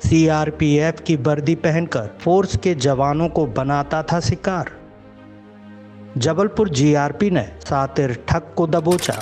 CRPF की वर्दी पहनकर फोर्स के जवानों को बनाता था शिकार। जबलपुर जीआरपी ने शातिर ठग को दबोचा।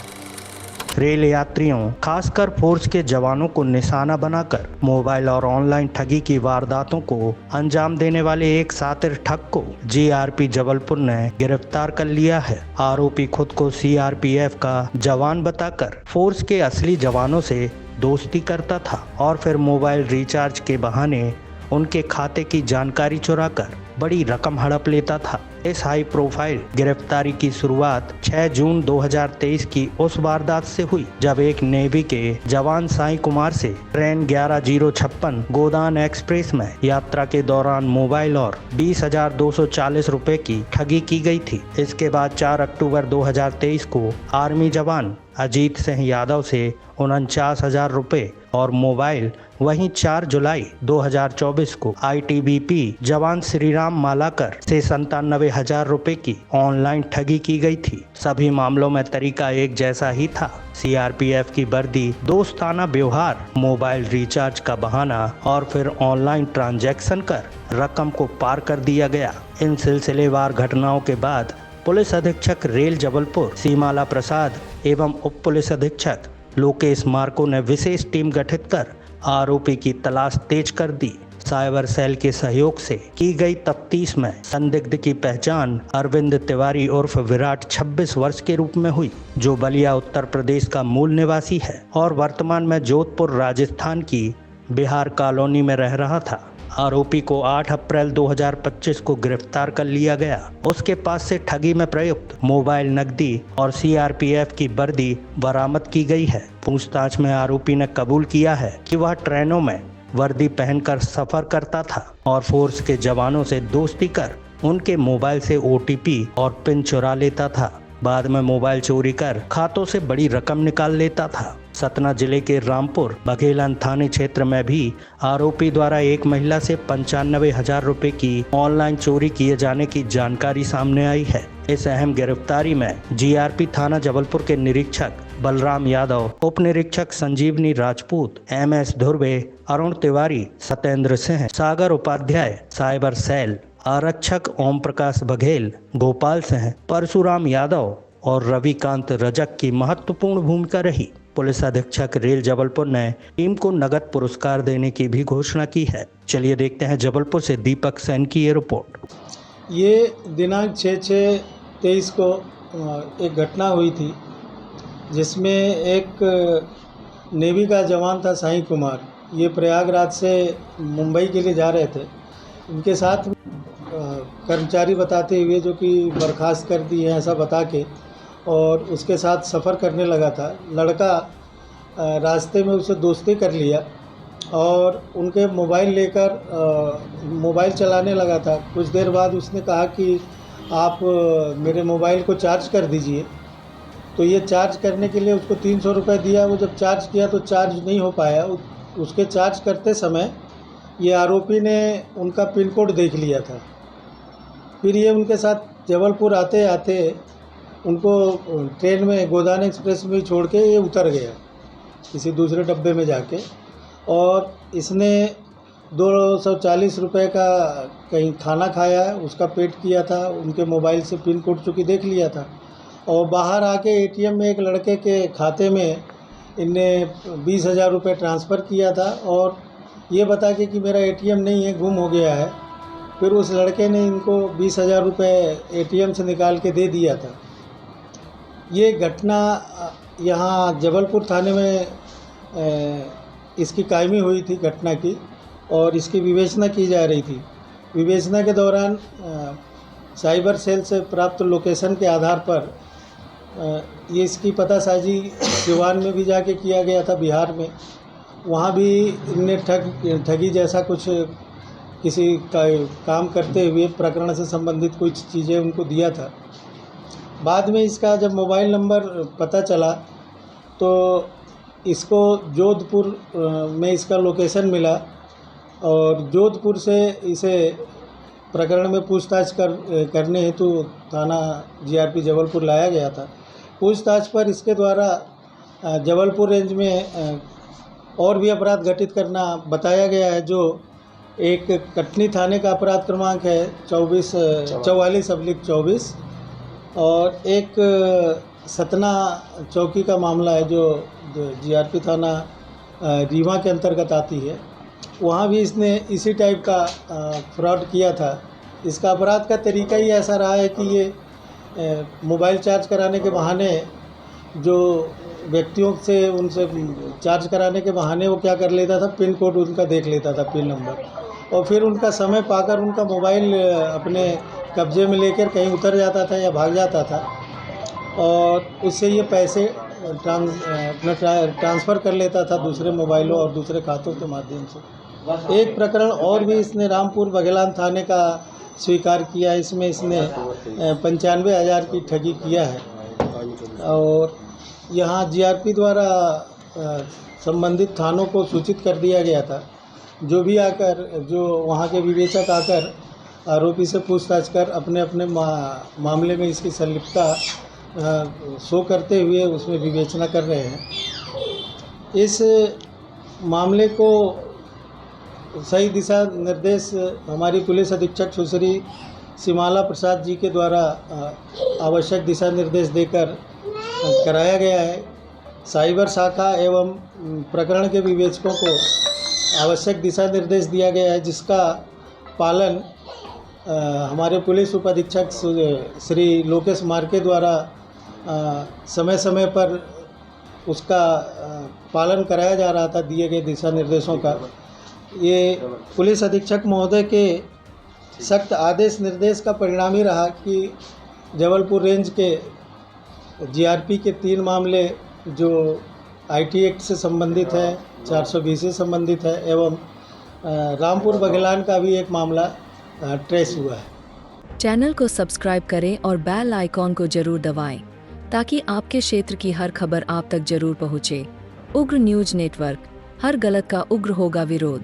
रेल यात्रियों खासकर फोर्स के जवानों को निशाना बनाकर मोबाइल और ऑनलाइन ठगी की वारदातों को अंजाम देने वाले एक शातिर ठग को जीआरपी जबलपुर ने गिरफ्तार कर लिया है। आरोपी खुद को सीआरपीएफ का जवान बताकर फोर्स के असली जवानों से दोस्ती करता था और फिर मोबाइल रिचार्ज के बहाने उनके खाते की जानकारी चुराकर बड़ी रकम हड़प लेता था। इस हाई प्रोफाइल गिरफ्तारी की शुरुआत 6 जून 2023 की उस वारदात से हुई जब एक नेवी के जवान साई कुमार से ट्रेन 11056 गोदान एक्सप्रेस में यात्रा के दौरान मोबाइल और 20,240 रुपए की ठगी की गई थी। इसके बाद 4 अक्टूबर 2023 को आर्मी जवान अजीत सिंह यादव से 49,000 रुपए और मोबाइल, वहीं 4 जुलाई 2024 को आईटीबीपी जवान श्रीराम मालाकर से 97,000 रुपए की ऑनलाइन ठगी की गई थी। सभी मामलों में तरीका एक जैसा ही था। सीआरपीएफ की वर्दी, दोस्ताना व्यवहार, मोबाइल रिचार्ज का बहाना और फिर ऑनलाइन ट्रांजैक्शन कर रकम को पार कर दिया गया। इन सिलसिलेवार घटनाओं के बाद पुलिस अधीक्षक रेल जबलपुर सीमाला प्रसाद एवं उप पुलिस अधीक्षक लोकेश मार्को ने विशेष टीम गठित कर आरोपी की तलाश तेज कर दी। साइबर सेल के सहयोग से की गई तफ्तीश में संदिग्ध की पहचान अरविंद तिवारी उर्फ विराट 26 वर्ष के रूप में हुई, जो बलिया उत्तर प्रदेश का मूल निवासी है और वर्तमान में जोधपुर राजस्थान की बिहार कॉलोनी में रह रहा था। आरोपी को 8 अप्रैल 2025 को गिरफ्तार कर लिया गया। उसके पास से ठगी में प्रयुक्त मोबाइल, नकदी और सीआरपीएफ की वर्दी बरामद की गई है। पूछताछ में आरोपी ने कबूल किया है कि वह ट्रेनों में वर्दी पहनकर सफर करता था और फोर्स के जवानों से दोस्ती कर उनके मोबाइल से ओटीपी और पिन चुरा लेता था। बाद में मोबाइल चोरी कर खातों से बड़ी रकम निकाल लेता था। सतना जिले के रामपुर बघेलन थाने क्षेत्र में भी आरोपी द्वारा एक महिला से 95,000 रुपए की ऑनलाइन चोरी किए जाने की जानकारी सामने आई है। इस अहम गिरफ्तारी में जीआरपी थाना जबलपुर के निरीक्षक बलराम यादव, उप निरीक्षक संजीवनी राजपूत, एमएस धुर्वे, अरुण तिवारी, सत्येंद्र सिंह, सागर उपाध्याय, साइबर सेल आरक्षक ओम प्रकाश बघेल, गोपाल सिंह, परशुराम यादव और रविकांत रजक की महत्वपूर्ण भूमिका रही। पुलिस अधीक्षक रेल जबलपुर ने टीम को नगद पुरस्कार देने की भी घोषणा की है। चलिए देखते हैं जबलपुर से दीपक सेन की ये रिपोर्ट। ये दिनांक 6/6/23 को एक घटना हुई थी जिसमें एक नेवी का जवान था साई कुमार। ये प्रयागराज से मुंबई के लिए जा रहे थे। उनके साथ कर्मचारी बताते हुए जो कि बर्खास्त कर दी है ऐसा बता के और उसके साथ सफ़र करने लगा था। लड़का रास्ते में उससे दोस्ती कर लिया और उनके मोबाइल लेकर मोबाइल चलाने लगा था। कुछ देर बाद उसने कहा कि आप मेरे मोबाइल को चार्ज कर दीजिए। तो ये चार्ज करने के लिए उसको 300 रुपये दिया। वो जब चार्ज किया तो चार्ज नहीं हो पाया। उसके चार्ज करते समय ये आरोपी ने उनका पिन कोड देख लिया था। फिर ये उनके साथ जबलपुर आते आते उनको ट्रेन में गोदान एक्सप्रेस में छोड़ के ये उतर गया किसी दूसरे डब्बे में जाके, और इसने 240 रुपये का कहीं खाना खाया, उसका पेट किया था। उनके मोबाइल से पिन कोड चूँकि देख लिया था और बाहर आके एटीएम में एक लड़के के खाते में इनने 20,000 रुपये ट्रांसफ़र किया था और ये बता के कि मेरा एटीएम नहीं है, गुम हो गया है। फिर उस लड़के ने इनको 20,000 रुपये एटीएम से निकाल के दे दिया था। ये घटना यहाँ जबलपुर थाने में इसकी कायमी हुई थी घटना की और इसकी विवेचना की जा रही थी। विवेचना के दौरान साइबर सेल से प्राप्त लोकेशन के आधार पर ये इसकी पतासाजी सिवान में भी जाके किया गया था, बिहार में। वहाँ भी इनने ठगी जैसा कुछ किसी का काम करते हुए प्रकरण से संबंधित कुछ चीज़ें उनको दिया था। बाद में इसका जब मोबाइल नंबर पता चला तो इसको जोधपुर में इसका लोकेशन मिला और जोधपुर से इसे प्रकरण में पूछताछ करने हेतु थाना जीआरपी जबलपुर लाया गया था। पूछताछ पर इसके द्वारा जबलपुर रेंज में और भी अपराध घटित करना बताया गया है, जो एक कटनी थाने का अपराध क्रमांक है 44/24 और एक सतना चौकी का मामला है जो जीआरपी थाना रीवा के अंतर्गत आती है। वहाँ भी इसने इसी टाइप का फ्रॉड किया था। इसका अपराध का तरीका ही ऐसा रहा है कि ये मोबाइल चार्ज कराने के बहाने जो व्यक्तियों से उनसे चार्ज कराने के बहाने वो क्या कर लेता था, पिन कोड उनका देख लेता था, पिन नंबर, और फिर उनका समय पाकर उनका मोबाइल अपने कब्जे में लेकर कहीं उतर जाता था या भाग जाता था और उससे ये पैसे ट्रांसफ़र कर लेता था दूसरे मोबाइलों और दूसरे खातों के माध्यम से। एक प्रकरण और भी इसने रामपुर बघेलान थाने का स्वीकार किया। इसमें इसने 95,000 की ठगी किया है और यहाँ जीआरपी द्वारा संबंधित थानों को सूचित कर दिया गया था। जो भी आकर, जो वहाँ के विवेचक आकर आरोपी से पूछताछ कर अपने अपने मामले में इसकी संलिप्तता शो करते हुए उसमें विवेचना कर रहे हैं। इस मामले को सही दिशा निर्देश हमारी पुलिस अधीक्षक सुश्री सिमाला प्रसाद जी के द्वारा आवश्यक दिशा निर्देश देकर कराया गया है। साइबर शाखा एवं प्रकरण के विवेचकों को आवश्यक दिशा निर्देश दिया गया है, जिसका पालन हमारे पुलिस उप अधीक्षक श्री लोकेश मार्के द्वारा समय समय पर उसका पालन कराया जा रहा था, दिए गए दिशा निर्देशों का। ये पुलिस अधीक्षक महोदय के सख्त आदेश निर्देश का परिणाम ही रहा कि जबलपुर रेंज के जीआरपी के 3 मामले जो आईटी एक्ट से संबंधित है, 420 से संबंधित है, एवं रामपुर बघेलान का भी एक मामला ट्रेस हुआ है। चैनल को सब्सक्राइब करें और बेल आइकॉन को जरूर दबाएं ताकि आपके क्षेत्र की हर खबर आप तक जरूर पहुंचे। उग्र न्यूज नेटवर्क, हर गलत का उग्र होगा विरोध।